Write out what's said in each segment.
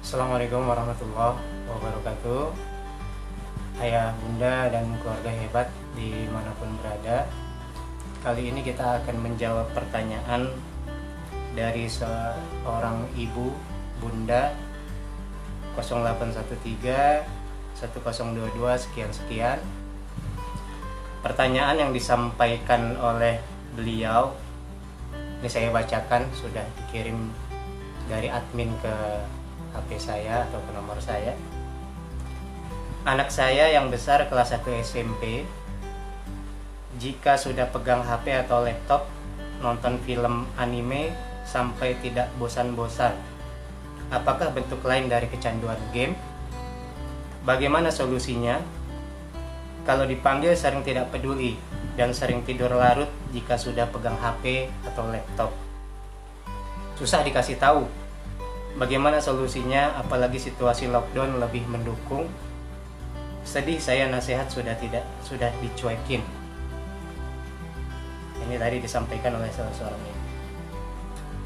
Assalamualaikum warahmatullahi wabarakatuh. Ayah, bunda, dan keluarga hebat dimanapun berada. Kali ini kita akan menjawab pertanyaan dari seorang ibu, bunda 0813 1022 sekian-sekian. Pertanyaan yang disampaikan oleh beliau, ini saya bacakan, sudah dikirim dari admin ke HP saya atau ke nomor saya. Anak saya yang besar kelas 1 SMP, jika sudah pegang HP atau laptop, nonton film anime sampai tidak bosan-bosan, apakah bentuk lain dari kecanduan game? Bagaimana solusinya? Kalau dipanggil sering tidak peduli dan sering tidur larut jika sudah pegang HP atau laptop. Susah dikasih tahu. Bagaimana solusinya, apalagi situasi lockdown lebih mendukung. Sedih saya, nasihat sudah dicuekin. Ini tadi disampaikan oleh salah seorang ibu.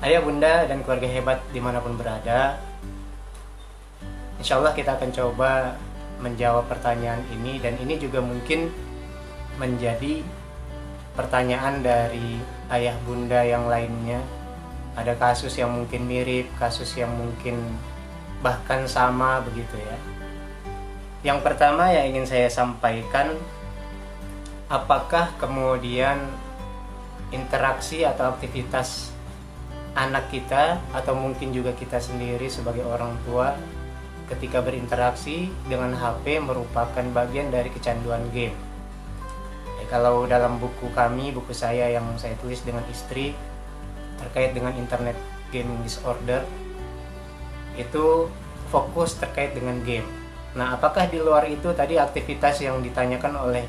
Ayah, bunda, dan keluarga hebat dimanapun berada, insya Allah kita akan coba menjawab pertanyaan ini. Dan ini juga mungkin menjadi pertanyaan dari ayah bunda yang lainnya. Ada kasus yang mungkin mirip, kasus yang mungkin bahkan sama begitu ya. Yang pertama yang ingin saya sampaikan, apakah kemudian interaksi atau aktivitas anak kita atau mungkin juga kita sendiri sebagai orang tua ketika berinteraksi dengan HP merupakan bagian dari kecanduan game? Kalau dalam buku saya yang saya tulis dengan istri terkait dengan internet gaming disorder, itu fokus terkait dengan game. Nah, apakah di luar itu tadi aktivitas yang ditanyakan oleh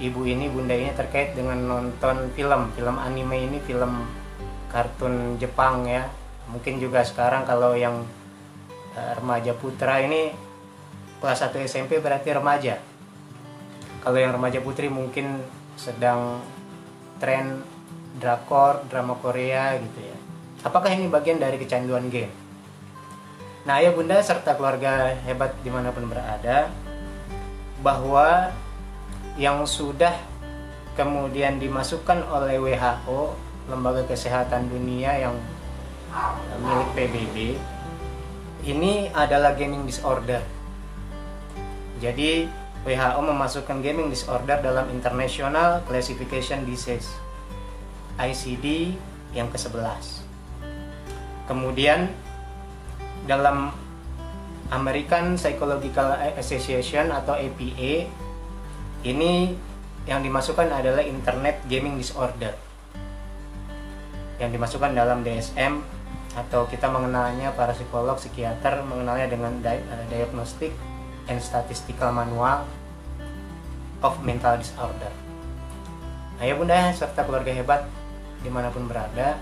ibu ini, bunda ini, terkait dengan nonton film anime ini, film kartun Jepang ya. Mungkin juga sekarang kalau yang remaja putra ini kelas 1 SMP berarti remaja. Kalau yang remaja putri mungkin sedang tren drama Korea gitu ya. Apakah ini bagian dari kecanduan game? Nah, ayah bunda serta keluarga hebat dimanapun berada, bahwa yang sudah kemudian dimasukkan oleh WHO, Lembaga Kesehatan Dunia yang milik PBB, ini adalah gaming disorder. Jadi WHO memasukkan gaming disorder dalam International Classification Disease ICD yang ke-11. Kemudian dalam American Psychological Association atau APA, ini yang dimasukkan adalah Internet Gaming Disorder, yang dimasukkan dalam DSM, atau kita mengenalnya, para psikolog, psikiater mengenalnya dengan Diagnostic and Statistical Manual of Mental Disorder. Ayah bunda serta keluarga hebat dimanapun berada,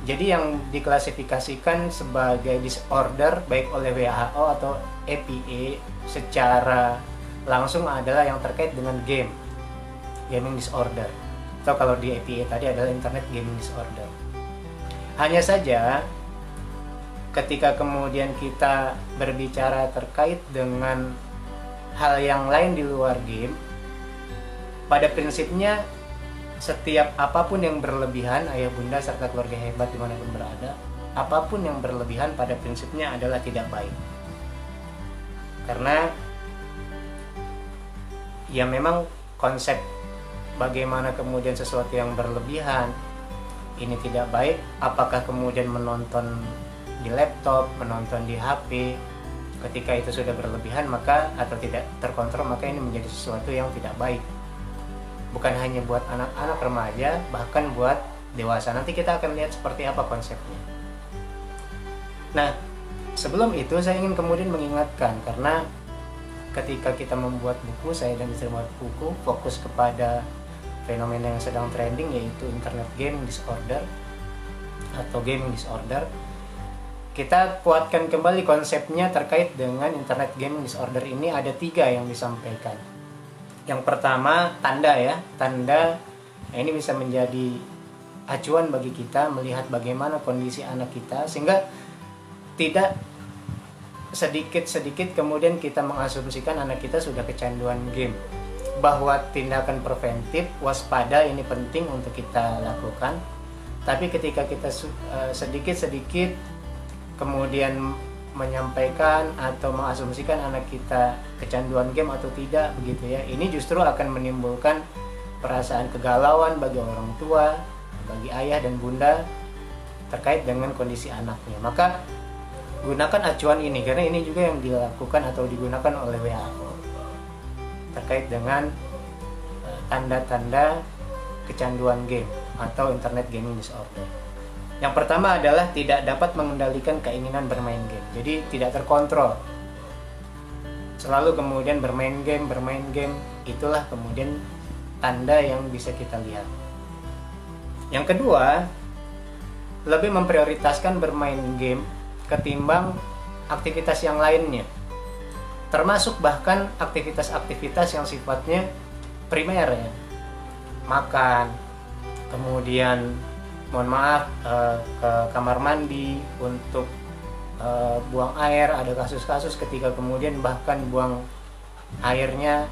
jadi yang diklasifikasikan sebagai disorder baik oleh WHO atau APA secara langsung adalah yang terkait dengan gaming disorder, atau kalau di APA tadi adalah internet gaming disorder. Hanya saja ketika kemudian kita berbicara terkait dengan hal yang lain di luar game, pada prinsipnya setiap apapun yang berlebihan, ayah bunda serta keluarga hebat dimanapun berada, apapun yang berlebihan pada prinsipnya adalah tidak baik. Karena ya memang konsep bagaimana kemudian sesuatu yang berlebihan ini tidak baik, apakah kemudian menonton di laptop, menonton di HP, ketika itu sudah berlebihan maka atau tidak terkontrol, maka ini menjadi sesuatu yang tidak baik. Bukan hanya buat anak-anak remaja, bahkan buat dewasa. Nanti kita akan lihat seperti apa konsepnya. Nah, sebelum itu saya ingin kemudian mengingatkan, karena ketika kita membuat buku, saya dan istri membuat buku fokus kepada fenomena yang sedang trending, yaitu internet gaming disorder atau gaming disorder. Kita kuatkan kembali konsepnya terkait dengan internet gaming disorder ini. Ada 3 yang disampaikan. Yang pertama, tanda ya. Tanda ini bisa menjadi acuan bagi kita melihat bagaimana kondisi anak kita, sehingga tidak sedikit-sedikit kemudian kita mengasumsikan anak kita sudah kecanduan game. Bahwa tindakan preventif, waspada ini penting untuk kita lakukan. Tapi ketika kita sedikit-sedikit kemudian menyampaikan atau mengasumsikan anak kita kecanduan game atau tidak begitu ya, ini justru akan menimbulkan perasaan kegalauan bagi orang tua, bagi ayah dan bunda terkait dengan kondisi anaknya. Maka gunakan acuan ini, karena ini juga yang dilakukan atau digunakan oleh WHO terkait dengan tanda-tanda kecanduan game atau internet gaming disorder. Yang pertama adalah tidak dapat mengendalikan keinginan bermain game. Jadi tidak terkontrol. Selalu kemudian bermain game, itulah kemudian tanda yang bisa kita lihat. Yang kedua, lebih memprioritaskan bermain game ketimbang aktivitas yang lainnya. Termasuk bahkan aktivitas-aktivitas yang sifatnya primer ya. Makan, kemudian mohon maaf ke kamar mandi untuk buang air. Ada kasus-kasus ketika kemudian bahkan buang airnya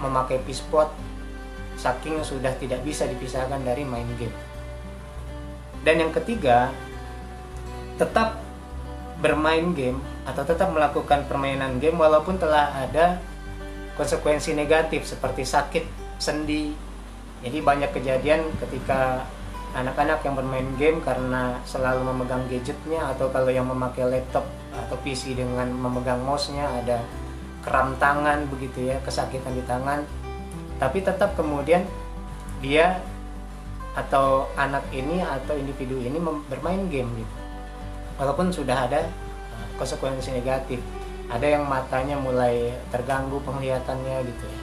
memakai pispot saking sudah tidak bisa dipisahkan dari main game. Dan yang ketiga, tetap bermain game atau tetap melakukan permainan game walaupun telah ada konsekuensi negatif seperti sakit sendi. Jadi banyak kejadian ketika anak-anak yang bermain game karena selalu memegang gadgetnya, atau kalau yang memakai laptop atau PC dengan memegang mouse-nya ada kram tangan begitu ya, kesakitan di tangan. Tapi tetap kemudian dia atau anak ini atau individu ini bermain game gitu. Walaupun sudah ada konsekuensi negatif. Ada yang matanya mulai terganggu penglihatannya gitu ya.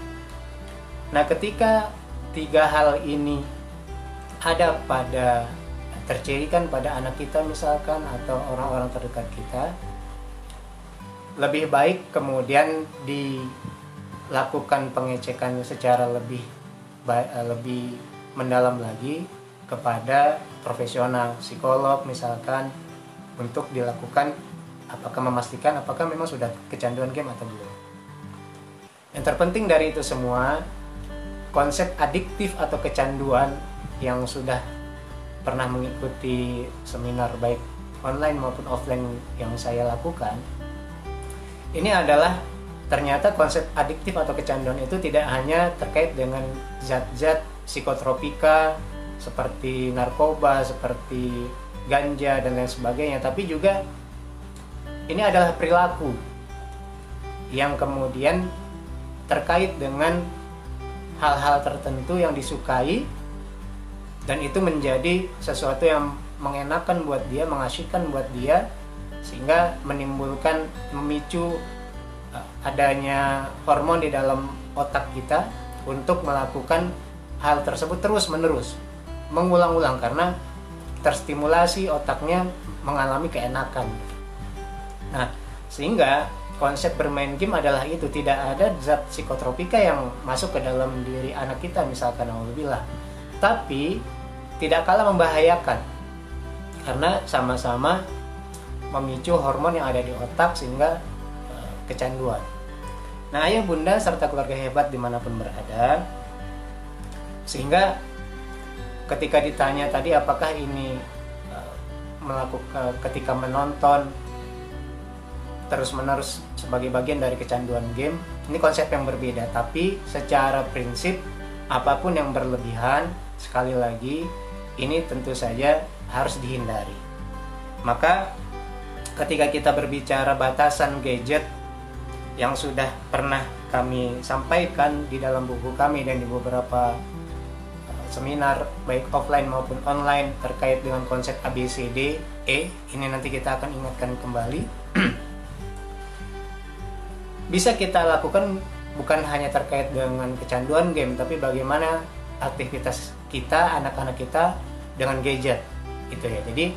Nah, ketika tiga hal ini ada tercirikan pada anak kita misalkan atau orang-orang terdekat kita, lebih baik kemudian dilakukan pengecekan secara lebih mendalam lagi kepada profesional, psikolog misalkan, untuk dilakukan memastikan apakah memang sudah kecanduan game atau belum. Yang terpenting dari itu semua, konsep adiktif atau kecanduan yang sudah pernah mengikuti seminar baik online maupun offline yang saya lakukan, ini adalah ternyata konsep adiktif atau kecanduan itu tidak hanya terkait dengan zat-zat psikotropika seperti narkoba, seperti ganja dan lain sebagainya, tapi juga ini adalah perilaku yang kemudian terkait dengan hal-hal tertentu yang disukai, dan itu menjadi sesuatu yang mengenakan buat dia, mengasyikkan buat dia, sehingga memicu adanya hormon di dalam otak kita untuk melakukan hal tersebut terus-menerus, mengulang-ulang, karena terstimulasi otaknya mengalami keenakan. Nah, sehingga konsep bermain game adalah itu, tidak ada zat psikotropika yang masuk ke dalam diri anak kita misalkan, alhamdulillah, tapi tidak kalah membahayakan karena sama-sama memicu hormon yang ada di otak sehingga kecanduan. Nah, ayah bunda serta keluarga hebat dimanapun berada, sehingga ketika ditanya tadi apakah ini melakukan ketika menonton terus-menerus sebagai bagian dari kecanduan game, ini konsep yang berbeda. Tapi secara prinsip, apapun yang berlebihan, sekali lagi, ini tentu saja harus dihindari. Maka ketika kita berbicara batasan gadget yang sudah pernah kami sampaikan di dalam buku kami dan di beberapa seminar baik offline maupun online terkait dengan konsep ABCDE, ini nanti kita akan ingatkan kembali. Bisa kita lakukan bukan hanya terkait dengan kecanduan game, tapi bagaimana aktivitas kita, anak-anak kita dengan gadget gitu ya. Jadi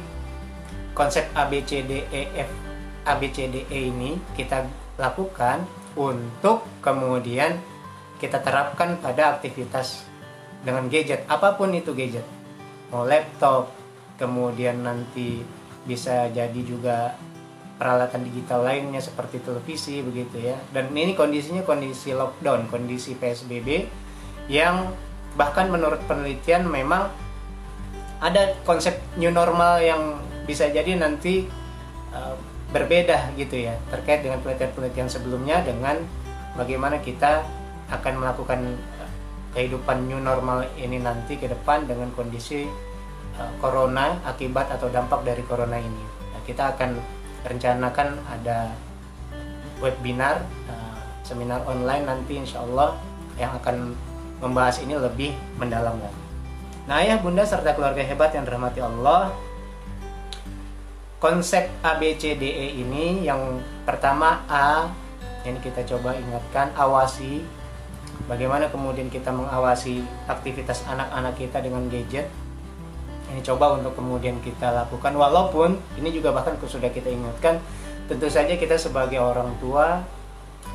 konsep ABCDE ini kita lakukan untuk kemudian kita terapkan pada aktivitas dengan gadget, apapun itu gadget, mau laptop, kemudian nanti bisa jadi juga peralatan digital lainnya seperti televisi begitu ya. Dan ini kondisinya kondisi lockdown, kondisi PSBB yang bahkan menurut penelitian memang ada konsep new normal yang bisa jadi nanti berbeda gitu ya, terkait dengan penelitian-penelitian sebelumnya dengan bagaimana kita akan melakukan kehidupan new normal ini nanti ke depan dengan kondisi corona, akibat atau dampak dari corona ini. Nah, kita akan rencanakan ada webinar, seminar online nanti insya Allah yang akan membahas ini lebih mendalam lagi. Nah, ayah bunda serta keluarga hebat yang dirahmati Allah, konsep ABCDE ini yang pertama A, yang kita coba ingatkan, awasi. Bagaimana kemudian kita mengawasi aktivitas anak-anak kita dengan gadget. Ini coba untuk kemudian kita lakukan, walaupun ini juga bahkan sudah kita ingatkan, tentu saja kita sebagai orang tua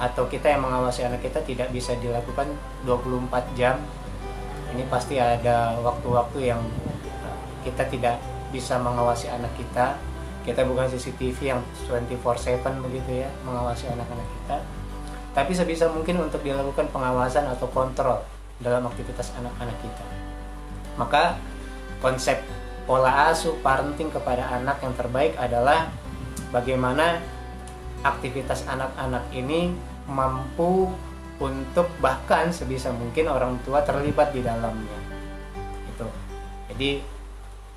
atau kita yang mengawasi anak kita tidak bisa dilakukan 24 jam. Ini pasti ada waktu-waktu yang kita tidak bisa mengawasi anak kita. Kita bukan CCTV yang 24/7 begitu ya, mengawasi anak-anak kita. Tapi sebisa mungkin untuk dilakukan pengawasan atau kontrol dalam aktivitas anak-anak kita. Maka konsep pola asuh parenting kepada anak yang terbaik adalah bagaimana aktivitas anak-anak ini mampu untuk bahkan sebisa mungkin orang tua terlibat di dalamnya. Itu. Jadi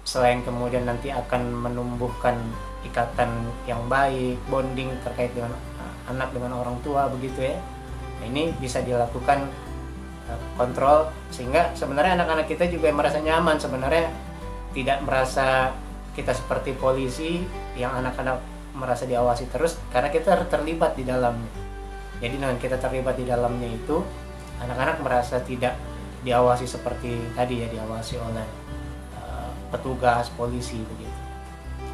selain kemudian nanti akan menumbuhkan ikatan yang baik, bonding terkait dengan anak dengan orang tua begitu ya. Nah, ini bisa dilakukan kontrol sehingga sebenarnya anak-anak kita juga merasa nyaman, sebenarnya tidak merasa kita seperti polisi yang anak-anak merasa diawasi terus, karena kita terlibat di dalamnya. Jadi dengan kita terlibat di dalamnya itu, anak-anak merasa tidak diawasi seperti tadi ya, diawasi oleh petugas polisi begitu.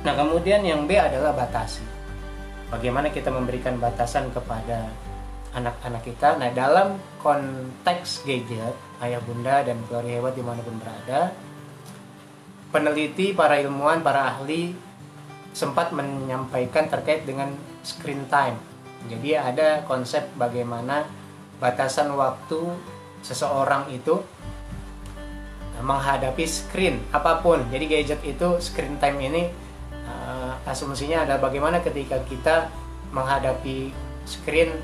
Nah, kemudian yang B adalah batasi. Bagaimana kita memberikan batasan kepada anak-anak kita. Nah, dalam konteks gadget, ayah bunda dan keluarga hebat dimanapun berada, peneliti, para ilmuwan, para ahli sempat menyampaikan terkait dengan screen time. Jadi ada konsep bagaimana batasan waktu seseorang itu menghadapi screen apapun. Jadi gadget itu, screen time ini asumsinya adalah bagaimana ketika kita menghadapi screen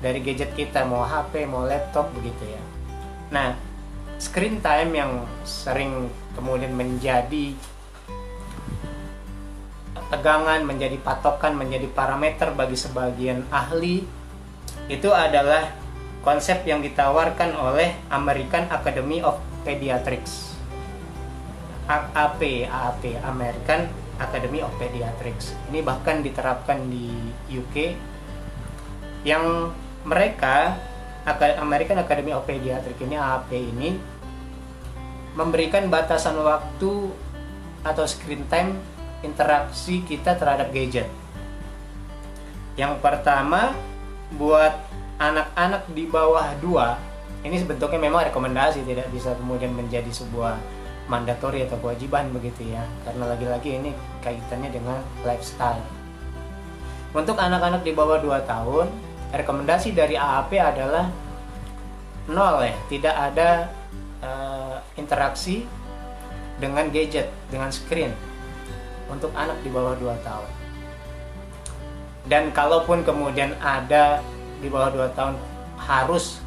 dari gadget kita, mau HP, mau laptop begitu ya. Nah, screen time yang sering kemudian menjadi tegangan, menjadi patokan, menjadi parameter bagi sebagian ahli, itu adalah konsep yang ditawarkan oleh American Academy of Pediatrics, AAP, American Academy of Pediatrics. Ini bahkan diterapkan di UK, yang mereka American Academy of Pediatrics ini, AAP ini, memberikan batasan waktu atau screen time interaksi kita terhadap gadget. Yang pertama, buat anak-anak di bawah 2, ini sebetulnya memang rekomendasi, tidak bisa kemudian menjadi sebuah mandatori atau kewajiban begitu ya, karena lagi-lagi ini kaitannya dengan lifestyle. Untuk anak-anak di bawah 2 tahun, rekomendasi dari AAP adalah 0 ya, tidak ada interaksi dengan gadget, dengan screen untuk anak di bawah 2 tahun. Dan kalaupun kemudian ada di bawah 2 tahun, harus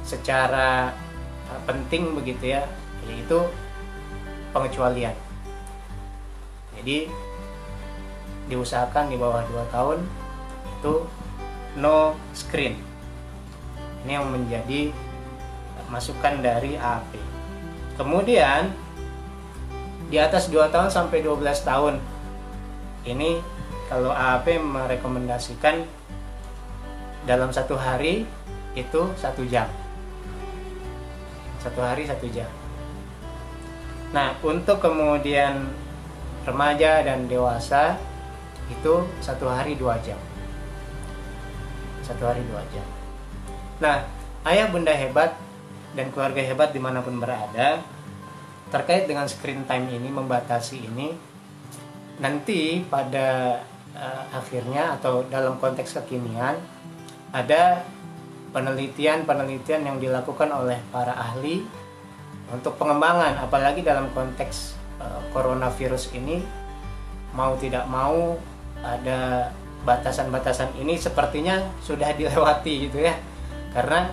secara penting begitu ya, yaitu pengecualian. Jadi diusahakan di bawah 2 tahun itu no screen. Ini yang menjadi masukan dari AAP. Kemudian di atas 2 tahun sampai 12 tahun, ini kalau AAP merekomendasikan dalam 1 hari itu 1 jam. 1 hari 1 jam. Nah, untuk kemudian remaja dan dewasa itu 1 hari 2 jam. 1 hari 2 jam. Nah, ayah bunda hebat dan keluarga hebat dimanapun berada, terkait dengan screen time ini, membatasi ini, nanti pada akhirnya atau dalam konteks kekinian ada penelitian yang dilakukan oleh para ahli untuk pengembangan, apalagi dalam konteks coronavirus ini, mau tidak mau ada batasan-batasan ini sepertinya sudah dilewati gitu ya, karena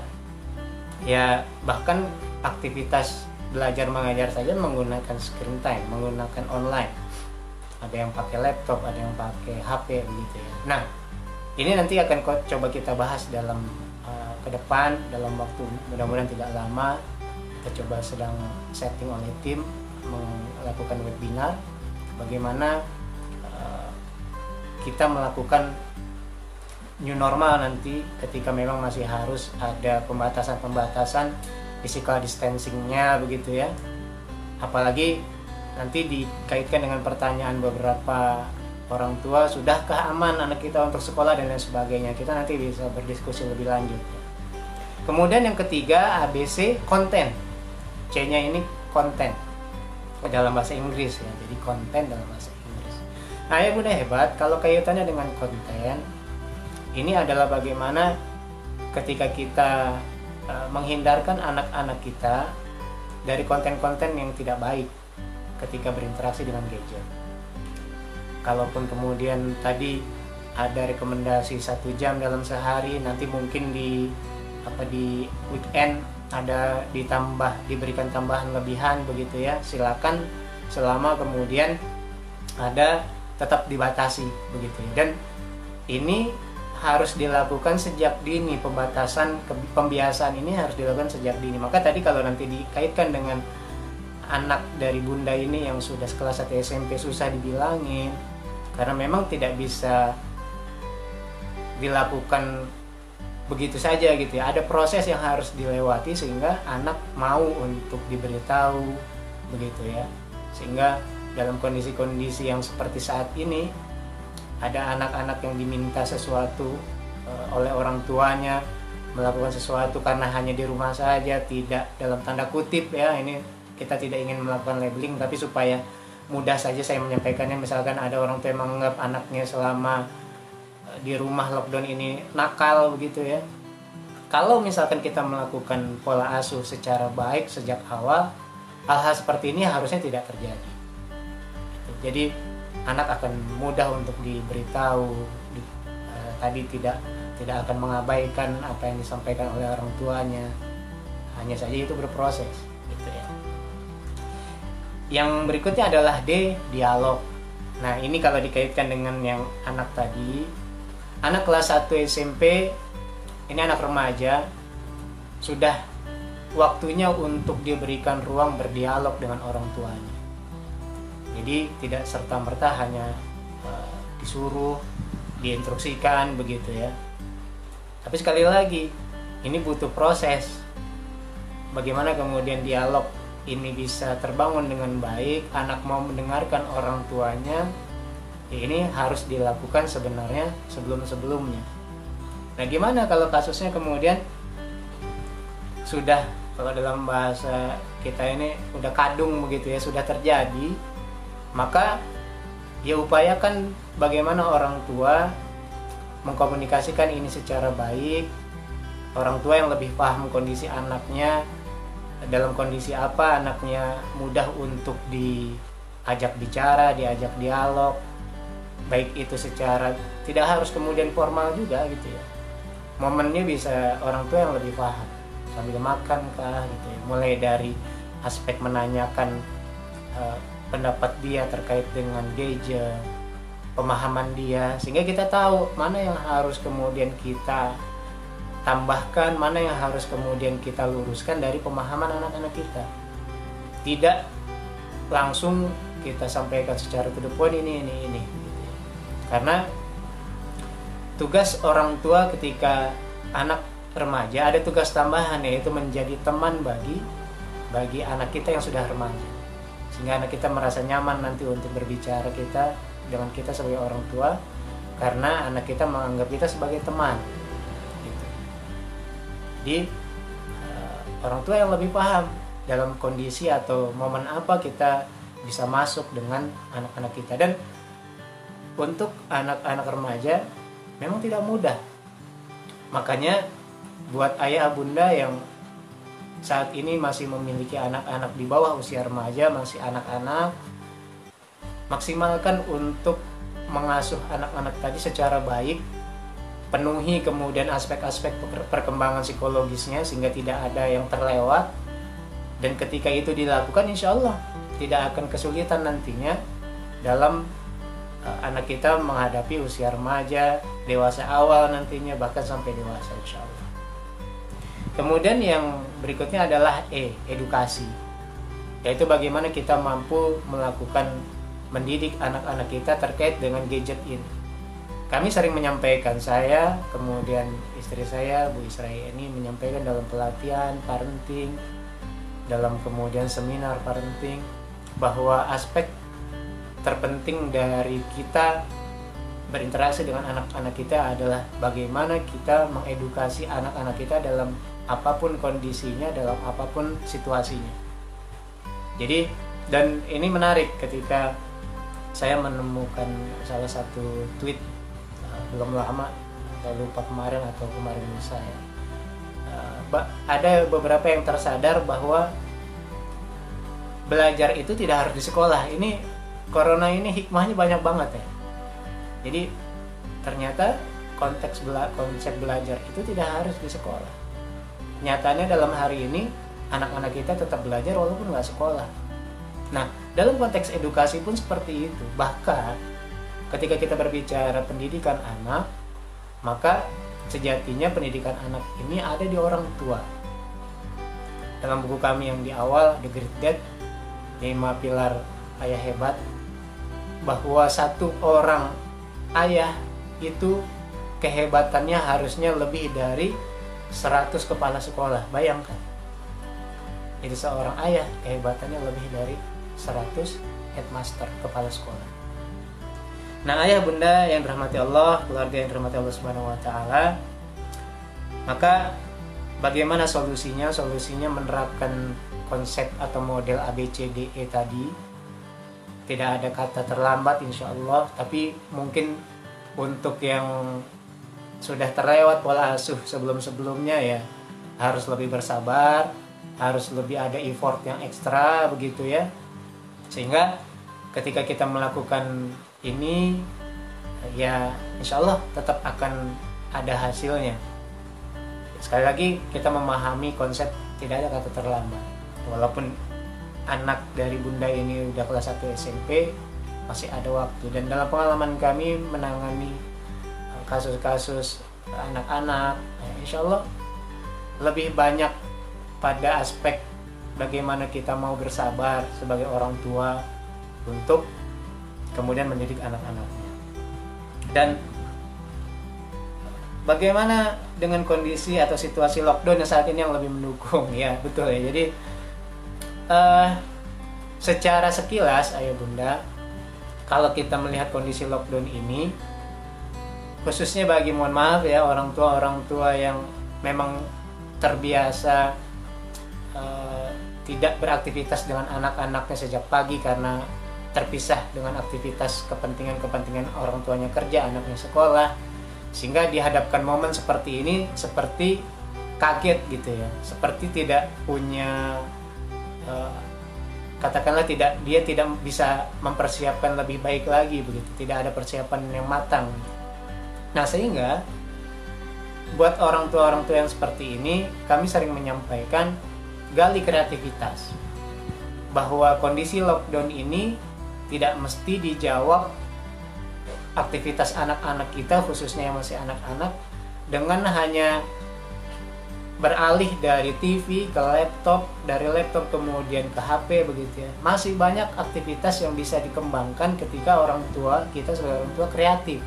ya bahkan aktivitas belajar mengajar saja menggunakan screen time, menggunakan online, ada yang pakai laptop, ada yang pakai HP begitu ya. Nah, ini nanti akan coba kita bahas dalam ke depan, dalam waktu mudah-mudahan tidak lama. Kita coba sedang setting oleh tim melakukan webinar bagaimana kita melakukan new normal nanti ketika memang masih harus ada pembatasan physical distancingnya begitu ya. Apalagi nanti dikaitkan dengan pertanyaan beberapa orang tua, sudahkah aman anak kita untuk sekolah dan lain sebagainya. Kita nanti bisa berdiskusi lebih lanjut. Kemudian yang ketiga, ABC, konten. C-nya ini konten dalam bahasa Inggris ya, jadi konten dalam bahasa Inggris. Nah ya Bunda Hebat, kalau kaitannya dengan konten, ini adalah bagaimana ketika kita menghindarkan anak-anak kita dari konten-konten yang tidak baik ketika berinteraksi dengan gadget. Kalaupun kemudian tadi ada rekomendasi 1 jam dalam sehari, nanti mungkin di weekend ada diberikan tambahan lebihan begitu ya, silakan, selama kemudian ada tetap dibatasi begitu ya. Dan ini harus dilakukan sejak dini, pembiasaan ini harus dilakukan sejak dini. Maka tadi kalau nanti dikaitkan dengan anak dari Bunda ini yang sudah kelas 1 SMP susah dibilangin, karena memang tidak bisa dilakukan begitu saja gitu ya. Ada proses yang harus dilewati sehingga anak mau untuk diberitahu begitu ya. Sehingga dalam kondisi-kondisi yang seperti saat ini, ada anak-anak yang diminta sesuatu oleh orang tuanya, melakukan sesuatu karena hanya di rumah saja, tidak dalam tanda kutip ya, ini kita tidak ingin melakukan labeling, tapi supaya mudah saja saya menyampaikannya. Misalkan ada orang tua yang menganggap anaknya selama di rumah lockdown ini nakal begitu ya. Kalau misalkan kita melakukan pola asuh secara baik sejak awal, hal-hal seperti ini harusnya tidak terjadi. Jadi anak akan mudah untuk diberitahu, tadi tidak akan mengabaikan apa yang disampaikan oleh orang tuanya. Hanya saja itu berproses gitu ya. Yang berikutnya adalah D, dialog. Nah, ini kalau dikaitkan dengan yang anak tadi, anak kelas 1 SMP, ini anak remaja, sudah waktunya untuk diberikan ruang berdialog dengan orang tuanya. Jadi tidak serta-merta hanya disuruh, diinstruksikan begitu ya. Tapi sekali lagi, ini butuh proses. Bagaimana kemudian dialog ini bisa terbangun dengan baik, anak mau mendengarkan orang tuanya, ini harus dilakukan sebenarnya sebelum-sebelumnya. Nah, gimana kalau kasusnya kemudian sudah, kalau dalam bahasa kita ini udah kadung begitu ya, sudah terjadi, maka ya upayakan bagaimana orang tua mengkomunikasikan ini secara baik. Orang tua yang lebih paham kondisi anaknya, dalam kondisi apa anaknya mudah untuk diajak bicara, diajak dialog, baik itu secara tidak harus kemudian formal juga gitu ya. Momennya bisa orang tua yang lebih paham, sambil makan kah gitu ya, mulai dari aspek menanyakan pendapat dia terkait dengan gadget, pemahaman dia, sehingga kita tahu mana yang harus kemudian kita tambahkan, mana yang harus kemudian kita luruskan dari pemahaman anak-anak kita. Tidak langsung kita sampaikan secara to the point ini. Karena tugas orang tua ketika anak remaja ada tugas tambahan, yaitu menjadi teman bagi anak kita yang sudah remaja, sehingga anak kita merasa nyaman nanti untuk berbicara dengan kita sebagai orang tua, karena anak kita menganggap kita sebagai teman gitu. Jadi orang tua yang lebih paham dalam kondisi atau momen apa kita bisa masuk dengan anak-anak kita. Dan untuk anak-anak remaja memang tidak mudah. Makanya buat ayah bunda yang saat ini masih memiliki anak-anak di bawah usia remaja, masih anak-anak, maksimalkan untuk mengasuh anak-anak tadi secara baik, penuhi kemudian aspek-aspek perkembangan psikologisnya sehingga tidak ada yang terlewat. Dan ketika itu dilakukan, insya Allah tidak akan kesulitan nantinya dalam anak kita menghadapi usia remaja, dewasa awal nantinya, bahkan sampai dewasa insya Allah. Kemudian yang berikutnya adalah edukasi, yaitu bagaimana kita mampu melakukan mendidik anak-anak kita terkait dengan gadget ini. Kami sering menyampaikan, saya, kemudian istri saya, Bu Israel ini menyampaikan dalam pelatihan parenting, dalam kemudian seminar parenting, bahwa aspek terpenting dari kita berinteraksi dengan anak-anak kita adalah bagaimana kita mengedukasi anak-anak kita dalam apapun kondisinya, dalam apapun situasinya. Jadi, dan ini menarik ketika saya menemukan salah satu tweet belum lama, saya lupa kemarin atau kemarin lusa ya. Ada beberapa yang tersadar bahwa belajar itu tidak harus di sekolah. Ini corona ini hikmahnya banyak banget ya. Jadi ternyata konsep belajar itu tidak harus di sekolah. Nyatanya dalam hari ini anak-anak kita tetap belajar walaupun nggak sekolah. Nah, dalam konteks edukasi pun seperti itu. Bahkan ketika kita berbicara pendidikan anak, maka sejatinya pendidikan anak ini ada di orang tua. Dalam buku kami yang di awal, The Great Dad, 5 pilar ayah hebat, bahwa satu orang ayah itu kehebatannya harusnya lebih dari 100 kepala sekolah. Bayangkan, jadi seorang ayah kehebatannya lebih dari 100 headmaster, kepala sekolah. Nah, ayah bunda yang dirahmati Allah, keluarga yang dirahmati Allah Subhanahu wa taala, maka bagaimana solusinya? Solusinya menerapkan konsep atau model ABCDE tadi. Tidak ada kata terlambat insya Allah, tapi mungkin untuk yang sudah terlewat pola asuh sebelum-sebelumnya ya harus lebih bersabar, harus lebih ada effort yang ekstra begitu ya. Sehingga ketika kita melakukan ini ya insya Allah tetap akan ada hasilnya. Sekali lagi kita memahami konsep tidak ada kata terlambat. Walaupun anak dari bunda ini udah kelas 1 SMP, masih ada waktu. Dan dalam pengalaman kami menangani kasus-kasus anak-anak, insya Allah lebih banyak pada aspek bagaimana kita mau bersabar sebagai orang tua untuk kemudian mendidik anak-anaknya. Dan bagaimana dengan kondisi atau situasi lockdown yang saat ini yang lebih mendukung, ya betul ya. Jadi secara sekilas ayah bunda, kalau kita melihat kondisi lockdown ini, khususnya bagi mohon maaf ya orang tua yang memang terbiasa tidak beraktivitas dengan anak-anaknya sejak pagi karena terpisah dengan aktivitas kepentingan orang tuanya kerja, anaknya sekolah, sehingga dihadapkan momen seperti ini seperti kaget gitu ya, seperti tidak punya katakanlah dia tidak bisa mempersiapkan lebih baik lagi begitu, tidak ada persiapan yang matang. Nah, sehingga buat orang tua yang seperti ini, kami sering menyampaikan gali kreativitas, bahwa kondisi lockdown ini tidak mesti dijawab aktivitas anak-anak kita, khususnya yang masih anak-anak, dengan hanya beralih dari TV ke laptop, dari laptop kemudian ke HP begitu ya. Masih banyak aktivitas yang bisa dikembangkan ketika orang tua kita sebagai orang tua kreatif,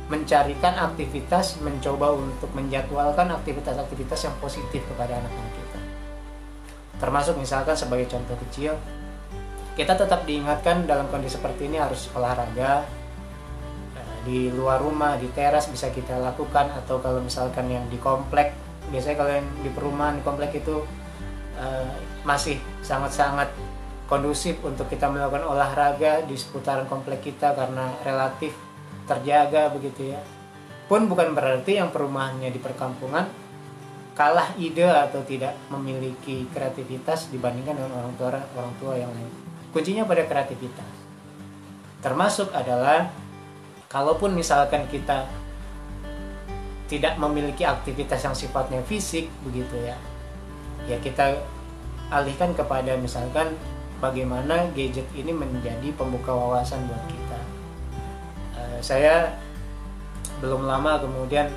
mencarikan aktivitas, mencoba untuk menjadwalkan aktivitas-aktivitas yang positif kepada anak-anak kita. Termasuk misalkan sebagai contoh kecil, kita tetap diingatkan dalam kondisi seperti ini harus olahraga di luar rumah, di teras bisa kita lakukan, atau kalau misalkan yang di komplek, biasanya kalau yang di perumahan di komplek itu masih sangat-sangat kondusif untuk kita melakukan olahraga di seputaran komplek kita karena relatif terjaga begitu ya. Pun bukan berarti yang perumahannya di perkampungan kalah ide atau tidak memiliki kreativitas dibandingkan dengan orang tua yang lain. Kuncinya pada kreativitas. Termasuk adalah kalaupun misalkan kita tidak memiliki aktivitas yang sifatnya fisik begitu ya, ya kita alihkan kepada misalkan bagaimana gadget ini menjadi pembuka wawasan buat kita. Saya belum lama kemudian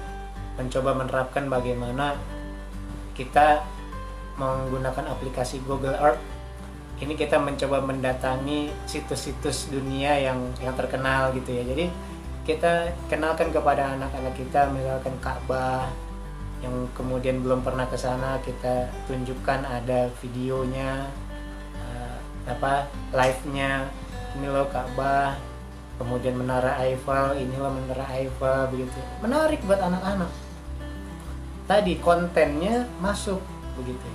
mencoba menerapkan bagaimana kita menggunakan aplikasi Google Earth. Ini kita mencoba mendatangi situs-situs dunia yang terkenal gitu ya. Jadi kita kenalkan kepada anak-anak kita misalkan Ka'bah yang kemudian belum pernah ke sana, kita tunjukkan ada videonya, live-nya, ini loh Ka'bah, kemudian Menara Eiffel, inilah Menara Eiffel begitu. Menarik buat anak-anak. Tadi kontennya masuk begitu.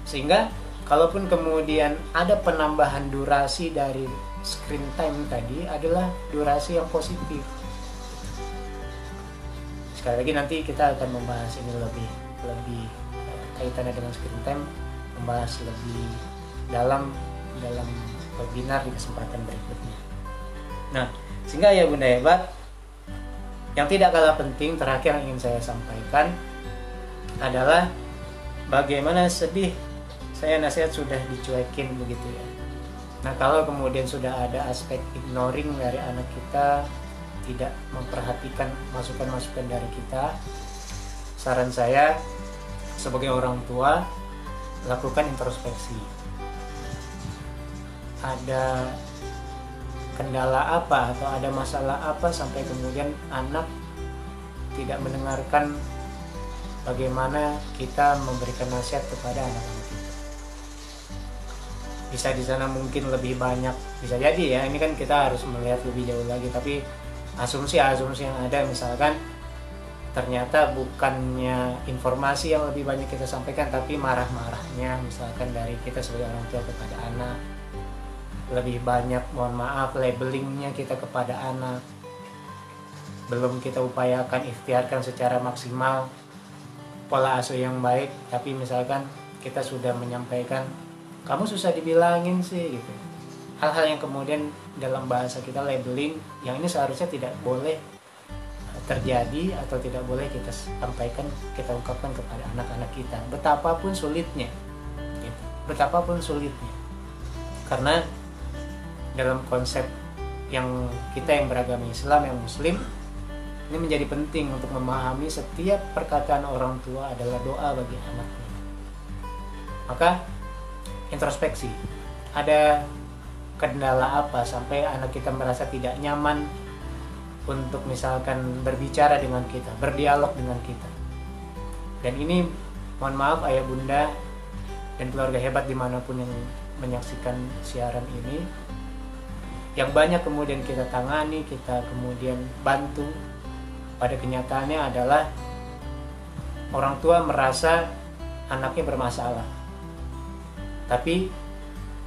Sehingga kalaupun kemudian ada penambahan durasi dari screen time tadi adalah durasi yang positif. Sekali lagi nanti kita akan membahas ini lebih kaitannya dengan screen time, membahas lebih dalam webinar di kesempatan berikutnya. Nah, sehingga ya Bunda Hebat, yang tidak kalah penting terakhir yang ingin saya sampaikan adalah bagaimana sedih saya nasihat sudah dicuekin begitu ya. Nah, kalau kemudian sudah ada aspek ignoring dari anak kita, tidak memperhatikan masukan-masukan dari kita, saran saya sebagai orang tua, lakukan introspeksi. Ada kendala apa atau ada masalah apa sampai kemudian anak tidak mendengarkan bagaimana kita memberikan nasihat kepada anak-anak kita. Bisa di sana mungkin lebih banyak, bisa jadi ya, ini kan kita harus melihat lebih jauh lagi, tapi asumsi-asumsi yang ada misalkan ternyata bukannya informasi yang lebih banyak kita sampaikan, tapi marah-marahnya misalkan dari kita sebagai orang tua kepada anak, lebih banyak mohon maaf labelingnya kita kepada anak, belum kita upayakan ikhtiarkan secara maksimal pola asuh yang baik, tapi misalkan kita sudah menyampaikan kamu susah dibilangin sih gitu, hal-hal yang kemudian dalam bahasa kita labeling yang ini seharusnya tidak boleh terjadi atau tidak boleh kita sampaikan, kita ungkapkan kepada anak-anak kita, betapapun sulitnya gitu. Betapapun sulitnya, karena dalam konsep yang kita yang beragama Islam, yang Muslim, ini menjadi penting untuk memahami setiap perkataan orang tua adalah doa bagi anaknya. Maka introspeksi, ada kendala apa sampai anak kita merasa tidak nyaman untuk misalkan berbicara dengan kita, berdialog dengan kita. Dan ini mohon maaf ayah bunda dan keluarga hebat dimanapun yang menyaksikan siaran ini, yang banyak kemudian kita tangani, kita kemudian bantu, pada kenyataannya adalah orang tua merasa anaknya bermasalah, tapi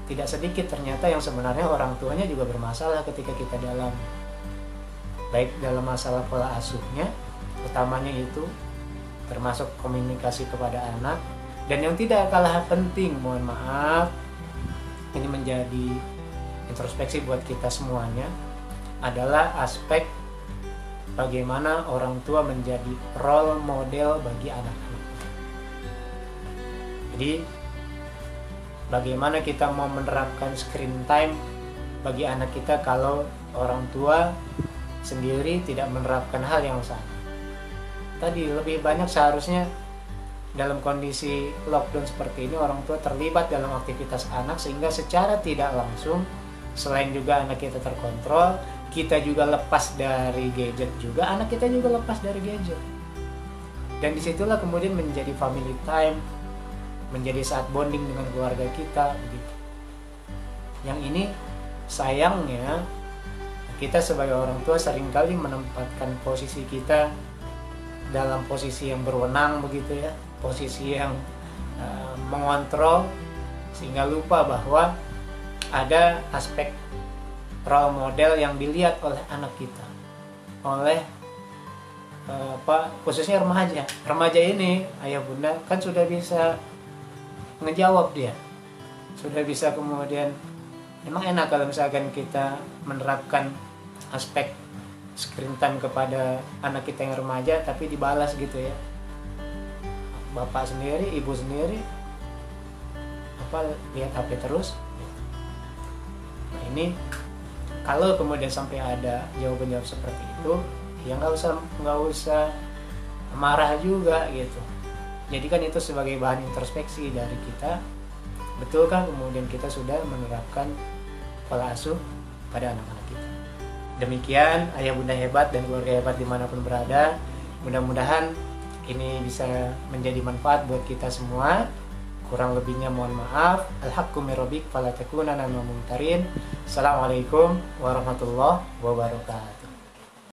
tidak sedikit ternyata yang sebenarnya orang tuanya juga bermasalah ketika kita dalam, baik dalam masalah pola asuhnya, utamanya itu termasuk komunikasi kepada anak. Dan yang tidak kalah penting, mohon maaf, ini menjadi introspeksi buat kita semuanya, adalah aspek bagaimana orang tua menjadi role model bagi anak-anak. Jadi bagaimana kita mau menerapkan screen time bagi anak kita kalau orang tua sendiri tidak menerapkan hal yang sama. Tadi lebih banyak seharusnya dalam kondisi lockdown seperti ini orang tua terlibat dalam aktivitas anak, sehingga secara tidak langsung selain juga anak kita terkontrol, kita juga lepas dari gadget juga, anak kita juga lepas dari gadget. Dan disitulah kemudian menjadi family time, menjadi saat bonding dengan keluarga kita begitu. Yang ini sayangnya kita sebagai orang tua seringkali menempatkan posisi kita dalam posisi yang berwenang begitu ya, posisi yang mengontrol, sehingga lupa bahwa ada aspek role model yang dilihat oleh anak kita, oleh khususnya remaja ini. Ayah bunda kan sudah bisa ngejawab, dia sudah bisa, kemudian memang enak kalau misalkan kita menerapkan aspek screen time kepada anak kita yang remaja, tapi dibalas gitu ya. Bapak sendiri, ibu sendiri lihat HP terus. Nah ini kalau kemudian sampai ada jawaban-jawab seperti itu, ya nggak usah marah juga gitu. Jadikan itu sebagai bahan introspeksi dari kita. Betulkah kemudian kita sudah menerapkan pola asuh pada anak-anak kita? Demikian ayah bunda hebat dan keluarga hebat dimanapun berada. Mudah-mudahan ini bisa menjadi manfaat buat kita semua. Kurang lebihnya mohon maaf. Al-haqqu min rabbik fala takunanna minal mumtarin. Assalamualaikum warahmatullahi wabarakatuh.